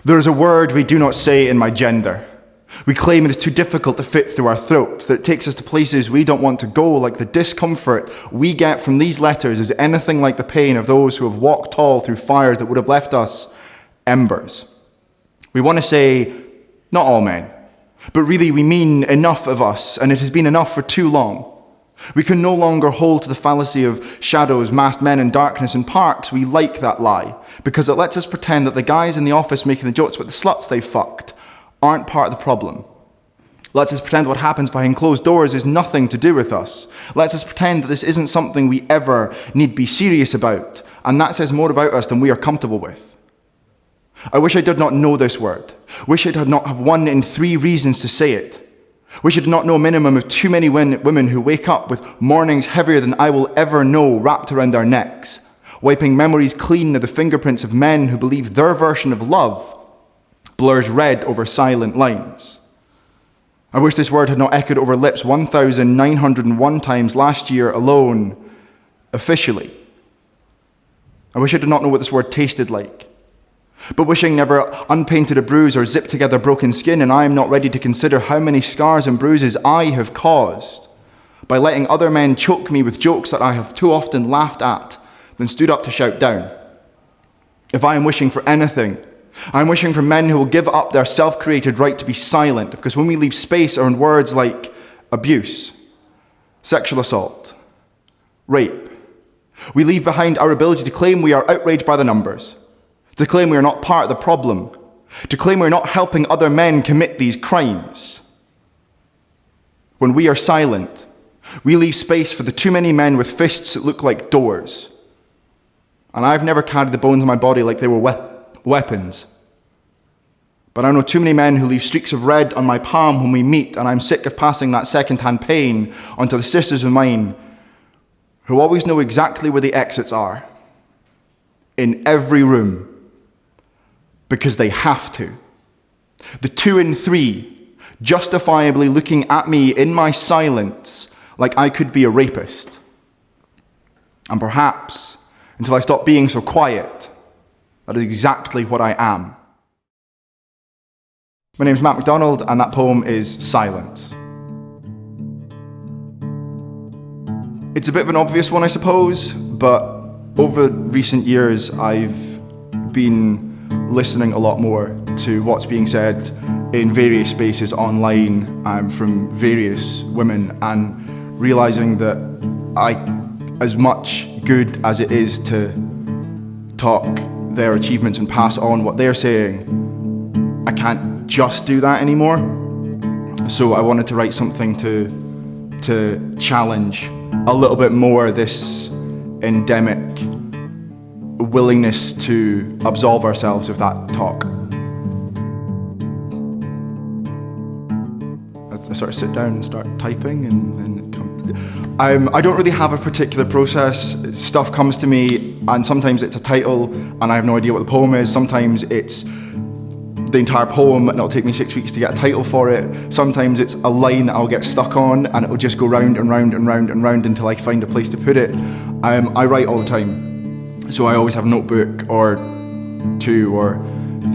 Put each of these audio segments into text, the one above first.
There is a word we do not say in my gender. We claim it is too difficult to fit through our throats, that it takes us to places we don't want to go, like the discomfort we get from these letters is anything like the pain of those who have walked tall through fires that would have left us embers. We want to say, not all men, but really we mean enough of us, and it has been enough for too long. We can no longer hold to the fallacy of shadows, masked men in darkness in parks. We like that lie, because it lets us pretend that the guys in the office making the jokes about the sluts they fucked aren't part of the problem. Lets us pretend what happens behind closed doors is nothing to do with us. Lets us pretend that this isn't something we ever need be serious about, and that says more about us than we are comfortable with. I wish I did not know this word. Wish I did not have 1 in 3 reasons to say it. Wish I did not know a minimum of too many women who wake up with mornings heavier than I will ever know wrapped around their necks, wiping memories clean of the fingerprints of men who believe their version of love blurs red over silent lines. I wish this word had not echoed over lips 1,901 times last year alone, officially. I wish I did not know what this word tasted like. But wishing never unpainted a bruise or zipped together broken skin, and I am not ready to consider how many scars and bruises I have caused by letting other men choke me with jokes that I have too often laughed at, then stood up to shout down. If I am wishing for anything, I am wishing for men who will give up their self-created right to be silent, because when we leave space around words like abuse, sexual assault, rape, we leave behind our ability to claim we are outraged by the numbers, to claim we are not part of the problem, to claim we are not helping other men commit these crimes. When we are silent, we leave space for the too many men with fists that look like doors. And I've never carried the bones in my body like they were weapons. But I know too many men who leave streaks of red on my palm when we meet, and I'm sick of passing that second-hand pain onto the sisters of mine who always know exactly where the exits are, in every room, because they have to. The 2 in 3 justifiably looking at me in my silence like I could be a rapist. And perhaps, until I stop being so quiet, that is exactly what I am. My name's Macdonald, and that poem is Silence. It's a bit of an obvious one, I suppose, but over recent years I've been listening a lot more to what's being said in various spaces online from various women, and realizing that as much good as it is to talk their achievements and pass on what they're saying, I can't just do that anymore. So I wanted to write something to challenge a little bit more this endemic willingness to absolve ourselves of that talk. I sort of sit down and start typing, and then I don't really have a particular process. Stuff comes to me, and sometimes it's a title and I have no idea what the poem is. Sometimes it's the entire poem and it'll take me 6 weeks to get a title for it. Sometimes it's a line that I'll get stuck on and it'll just go round and round and round and round until I find a place to put it. I write all the time, so I always have a notebook or 2 or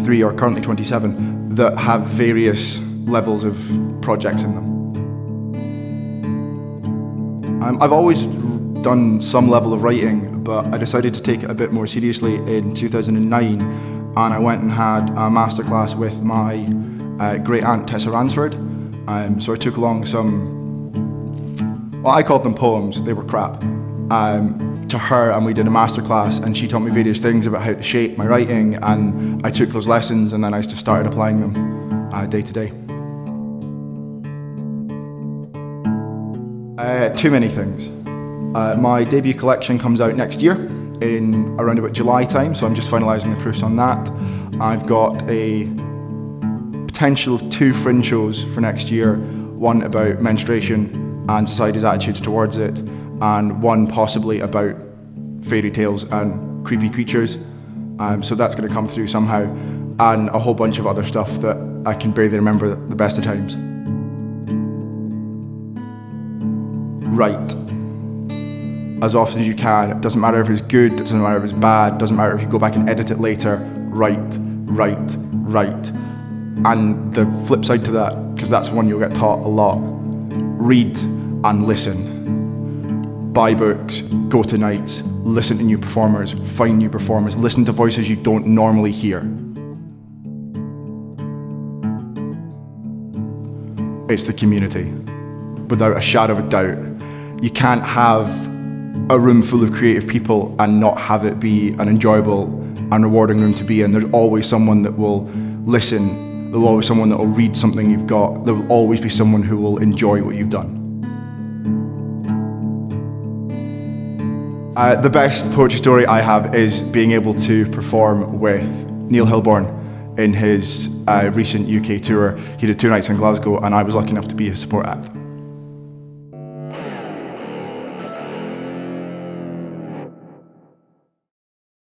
3 or currently 27 that have various levels of projects in them. I've always done some level of writing, but I decided to take it a bit more seriously in 2009, and I went and had a masterclass with my great aunt Tessa Ransford. So I took along some, well, I called them poems, they were crap, to her, and we did a masterclass, and she taught me various things about how to shape my writing, and I took those lessons and then I just started applying them day to day. Too many things. My debut collection comes out next year in around about July time, so I'm just finalising the proofs on that. I've got a potential of 2 fringe shows for next year, one about menstruation and society's attitudes towards it, and one possibly about fairy tales and creepy creatures. So that's going to come through somehow, and a whole bunch of other stuff that I can barely remember the best of times. Write as often as you can. It doesn't matter if it's good, it doesn't matter if it's bad, it doesn't matter if you go back and edit it later. Write, write, write. And the flip side to that, because that's one you'll get taught a lot, read and listen. Buy books, go to nights, listen to new performers, find new performers, listen to voices you don't normally hear. It's the community, without a shadow of a doubt. You can't have a room full of creative people and not have it be an enjoyable and rewarding room to be in. There's always someone that will listen. There'll always someone that will read something you've got. There will always be someone who will enjoy what you've done. The best poetry story I have is being able to perform with Neil Hilborn in his recent UK tour. He did 2 nights in Glasgow and I was lucky enough to be his support act.